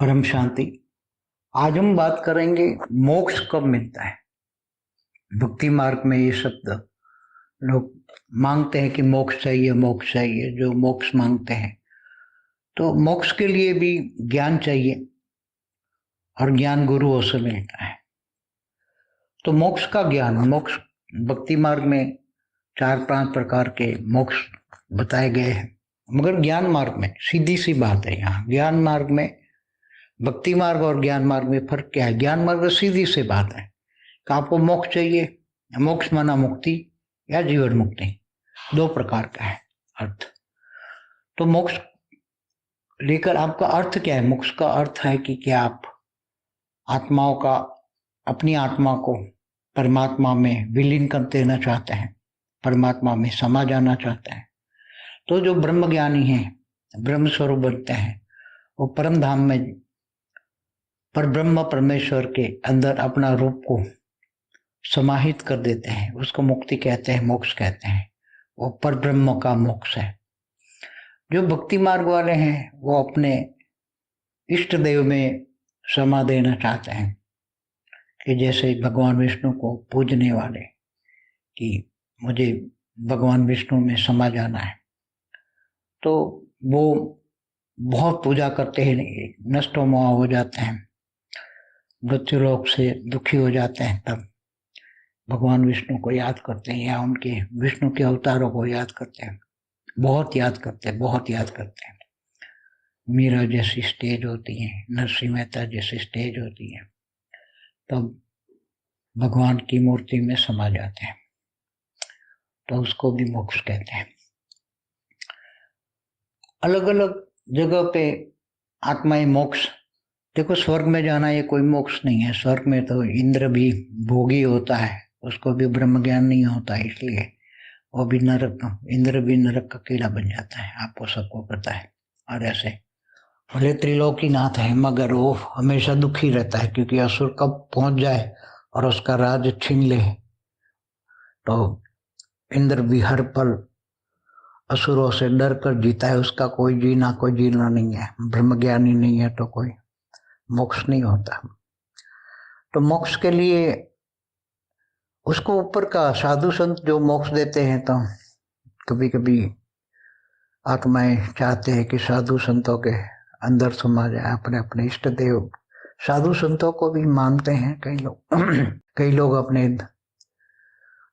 परम शांति। आज हम बात करेंगे मोक्ष कब मिलता है। भक्ति मार्ग में ये शब्द लोग मांगते हैं कि मोक्ष चाहिए, जो मोक्ष मांगते हैं। तो मोक्ष के लिए भी ज्ञान चाहिए और ज्ञान गुरुओं से मिलता है। तो मोक्ष का ज्ञान, मोक्ष भक्ति मार्ग में 4-5 प्रकार के मोक्ष बताए गए हैं, मगर ज्ञान मार्ग में सीधी सी बात है। यहाँ ज्ञान मार्ग में, भक्ति मार्ग और ज्ञान मार्ग में फर्क क्या है। ज्ञान मार्ग में सीधी सी बात है कि आपको मोक्ष चाहिए। मोक्ष माना मुक्ति या जीवन मुक्ति, 2 प्रकार का है अर्थ। तो मोक्ष लेकर आपका अर्थ क्या है। मोक्ष का अर्थ है कि क्या आप आत्माओं का, अपनी आत्मा को परमात्मा में विलीन कर देना चाहते हैं, परमात्मा में समा जाना चाहते हैं। तो जो ब्रह्म ज्ञानी है, ब्रह्म स्वरूप बनते हैं, वो परम धाम में पर ब्रह्म परमेश्वर के अंदर अपना रूप को समाहित कर देते हैं। उसको मुक्ति कहते हैं, मोक्ष कहते हैं। वो पर ब्रह्म का मोक्ष है। जो भक्ति मार्ग वाले हैं वो अपने इष्ट देव में समा देना चाहते हैं, कि जैसे भगवान विष्णु को पूजने वाले कि मुझे भगवान विष्णु में समा जाना है, तो वो बहुत पूजा करते हैं, नष्टो मोह हो जाते हैं, मृत्यु लोक से दुखी हो जाते हैं। तब भगवान विष्णु को याद करते हैं या उनके विष्णु के अवतारों को याद करते हैं, बहुत याद करते हैं। मीरा जैसी स्टेज होती है, नरसिंह मेहता जैसी स्टेज होती है, तब भगवान की मूर्ति में समा जाते हैं। तो उसको भी मोक्ष कहते हैं। अलग अलग जगह पे आत्माएं मोक्ष, देखो स्वर्ग में जाना ये कोई मोक्ष नहीं है। स्वर्ग में तो इंद्र भी भोगी होता है, उसको भी ब्रह्म ज्ञान नहीं होता, इसलिए वो भी नरक, इंद्र भी नरक का कीड़ा बन जाता है, आपको सबको पता है। और ऐसे भले त्रिलोकीनाथ है, मगर वो हमेशा दुखी रहता है, क्योंकि असुर कब पहुंच जाए और उसका राज छीन ले, तो इंद्र भी हर पल असुरों से डर कर जीता है। उसका कोई जीना नहीं है, ब्रह्म ज्ञानी नहीं है तो कोई मोक्ष नहीं होता। तो मोक्ष के लिए उसको ऊपर का साधु संत जो मोक्ष देते हैं, तो कभी कभी आत्माएं चाहते हैं कि साधु संतों के अंदर समा जाए, अपने अपने इष्ट देव। साधु संतों को भी मानते हैं कई लोग कई लोग अपने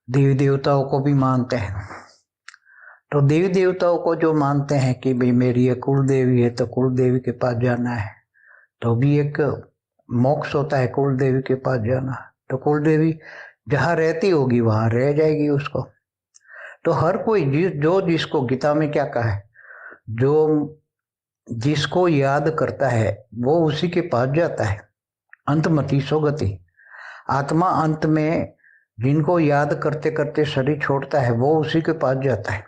देवी देवताओं को भी मानते हैं। तो देवी देवताओं को जो मानते हैं कि भाई मेरी ये कुल देवी है, तो कुल देवी के पास जाना है, तो भी एक मोक्ष होता है कुल देवी के पास जाना। तो कुल देवी जहाँ रहती होगी वहां रह जाएगी उसको। तो हर कोई जो जिसको, गीता में क्या कहा है, जो जिसको याद करता है वो उसी के पास जाता है। अंतमति सोगति, आत्मा अंत में जिनको याद करते करते शरीर छोड़ता है वो उसी के पास जाता है।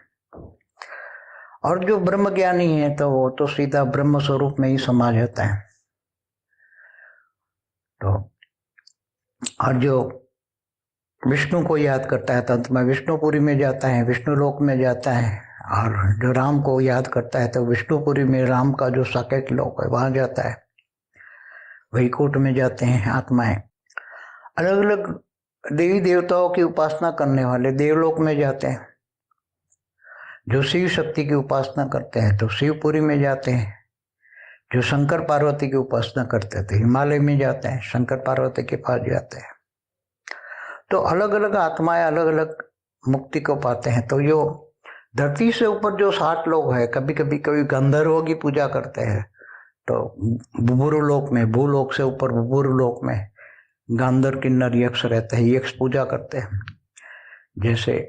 और जो ब्रह्म ज्ञानी है तो वो तो सीधा ब्रह्म स्वरूप में ही समा जाता है। तो और जो विष्णु को याद करता है तो अंत में विष्णुपुरी में जाता है, विष्णु लोक में जाता है। और जो राम को याद करता है तो विष्णुपुरी में राम का जो साकेत लोक है वहां जाता है, वैकुंठ में जाते हैं आत्माएं। अलग अलग देवी देवताओं की उपासना करने वाले देवलोक में जाते हैं। जो शिव शक्ति की उपासना करते हैं तो शिवपुरी में जाते हैं। जो शंकर पार्वती की उपासना करते थे हिमालय में जाते हैं, शंकर पार्वती के पास जाते हैं। तो अलग अलग आत्माएं अलग अलग मुक्ति को पाते हैं। तो जो धरती से ऊपर जो 60 लोग हैं, कभी कभी गंधर्वों की पूजा करते हैं, तो बुबुरु लोक में, भूलोक से ऊपर बुबुरु लोक में गांधर किन्नर यक्ष रहते हैं, यक्ष पूजा करते हैं। जैसे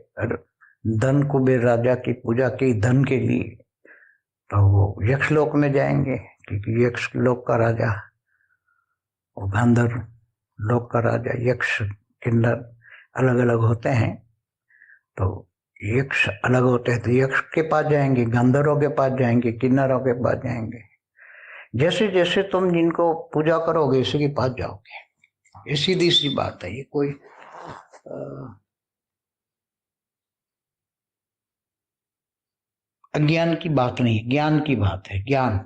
धन कुबेर राजा की पूजा की धन के लिए, तो वो यक्ष लोक में जाएंगे, क्योंकि यक्ष लोक का राजा, वो गांधर लोक का राजा, यक्ष किन्नर अलग अलग होते हैं। तो यक्ष अलग होते हैं, तो यक्ष के पास जाएंगे, गंधर्वों के पास जाएंगे, किन्नरों के पास जाएंगे। जैसे जैसे तुम जिनको पूजा करोगे इसी के पास जाओगे। ये सीधी सी बात है, ये कोई अज्ञान की बात नहीं है, ज्ञान की बात है। ज्ञान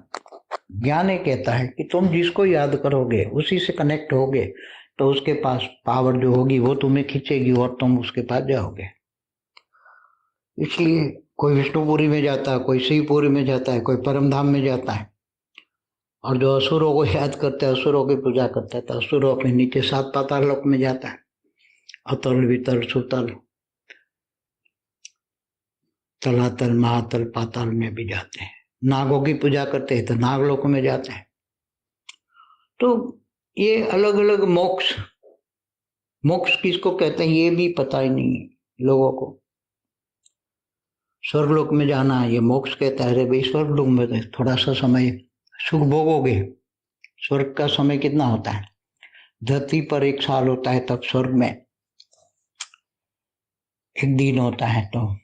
ज्ञान ये कहता है कि तुम जिसको याद करोगे उसी से कनेक्ट होगे तो उसके पास पावर जो होगी वो तुम्हें खींचेगी और तुम उसके पास जाओगे। इसलिए कोई विष्णुपुरी में जाता है, कोई शिवपुरी में जाता है, कोई परमधाम में जाता है। और जो असुरों को याद करता है, असुरों की पूजा करता है, तो असुरों अपने नीचे 7 पाताल लोक में जाता है। अतल, वितल, सुतल, तलातल, महातल, पाताल में भी जाते हैं। नागों की पूजा करते हैं तो नागलोक में जाते हैं। तो ये अलग अलग मोक्ष, मोक्ष किसको कहते हैं ये भी पता ही नहीं है लोगों को। स्वर्गलोक में जाना ये मोक्ष कहता है। अरे भाई, स्वर्गलोक में तो थोड़ा सा समय सुख भोगोगे। स्वर्ग का समय कितना होता है? धरती पर 1 साल होता है, तब स्वर्ग में 1 दिन होता है। तो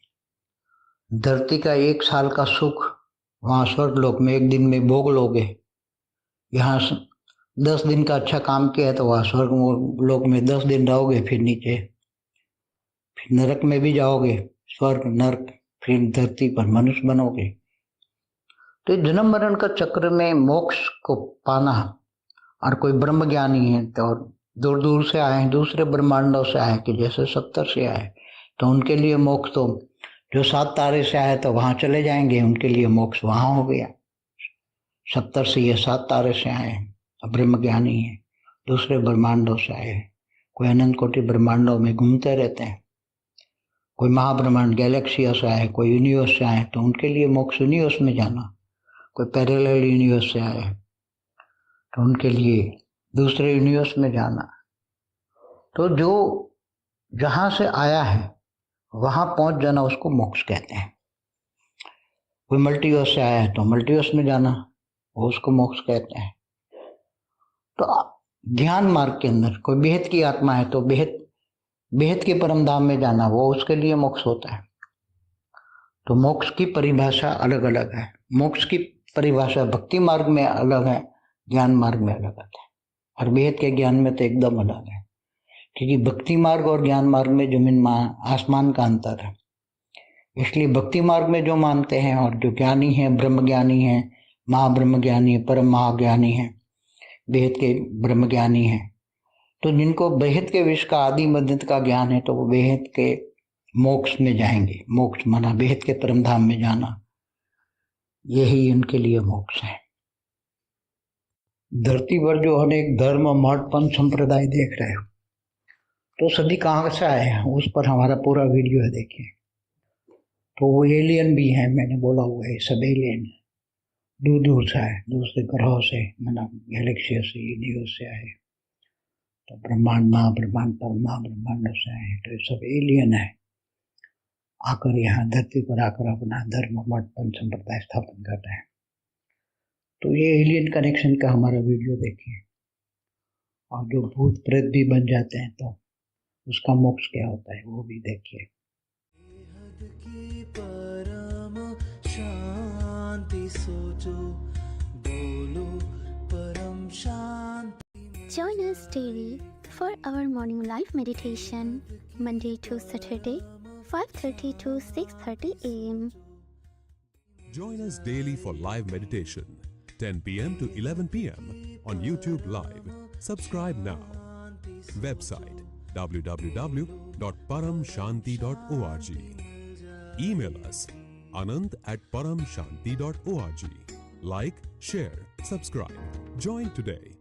धरती का 1 साल का सुख वहां स्वर्गलोक में 1 दिन में भोग लोगे। यहाँ 10 दिन का अच्छा काम किया है तो वहां स्वर्ग लोक में 10 दिन रहोगे, फिर नीचे फिर नरक में भी जाओगे, स्वर्ग नरक, फिर धरती पर मनुष्य बनोगे। तो जन्म मरण का चक्र में मोक्ष को पाना, और कोई ब्रह्म ज्ञानी है तो दूर दूर से आए हैं, दूसरे ब्रह्मांडों से आए कि जैसे 70 से आए, तो उनके लिए मोक्ष तो जो 7 तारे से आए तो वहां चले जाएंगे, उनके लिए मोक्ष वहां हो गया। 70 से ये 7 तारे से आए हैं, ब्रह्म ज्ञानी है, दूसरे ब्रह्मांडों से आए हैं। कोई अनंत कोटि ब्रह्मांडों में घूमते रहते हैं, कोई महाब्रह्मांड गैलेक्सिया से आए, कोई यूनिवर्स से आए, तो उनके लिए मोक्ष यूनिवर्स में जाना। कोई पैरेलल यूनिवर्स से आए तो उनके लिए दूसरे यूनिवर्स में जाना। तो जो जहां से आया है वहां पहुंच जाना उसको मोक्ष कहते हैं। कोई मल्टीवर्स से आया है तो मल्टीवर्स में जाना, वो उसको मोक्ष कहते हैं। तो ध्यान मार्ग के अंदर कोई बेहद की आत्मा है तो बेहद बेहद के परम धाम में जाना, वो उसके लिए मोक्ष होता है। तो मोक्ष की परिभाषा अलग अलग है। मोक्ष की परिभाषा भक्ति मार्ग में अलग है, ज्ञान मार्ग में अलग है, और बेहद के ज्ञान में तो एकदम अलग है। क्योंकि भक्ति मार्ग और ज्ञान मार्ग में जमीन आसमान का अंतर है। इसलिए भक्ति मार्ग में जो मानते हैं और जो ज्ञानी है, ब्रह्म ज्ञानी है, महाब्रह्म ज्ञानी है, परम महाज्ञानी है, बेहद के ब्रह्म ज्ञानी है, तो जिनको बेहद के विश्व का आदि मध्य का ज्ञान है तो वो बेहद के मोक्ष में जाएंगे। मोक्ष माना बेहद के परम धाम में जाना, यही उनके लिए मोक्ष है। धरती पर जो अनेक धर्म, मठ, पंथ, संप्रदाय देख रहे हो, तो सभी कहाँ से आए हैं उस पर हमारा पूरा वीडियो है, देखिए। तो वो एलियन भी हैं, मैंने बोला हुआ है, सब एलियन दूर दूर से आए, दूसरे ग्रहों से, मतलब गैलेक्सी से, यूनिवर्स से आए, तो ब्रह्मांड, महाब्रह्मांड, पर महाब्रह्मांड से आए, तो ये सब एलियन है। आकर यहाँ धरती पर आकर अपना धर्म, मठ, पंथ, संप्रदाय स्थापन कर रहे हैं। तो ये एलियन कनेक्शन का हमारा वीडियो देखिए। और जो भूत प्रेत भी बन जाते हैं तो उसका मोक्ष क्या होता है वो भी देखिए। परम शांति सोचो, बोलो परम शांति। Join us daily for our morning live meditation, Monday to Saturday, 5:30 to 6:30 a.m. Join us daily for live meditation, 10 p.m. to 11 p.m. on YouTube Live. Subscribe now. Website www.paramshanti.org. Email us anand@paramshanti.org. Like, share, subscribe. Join today.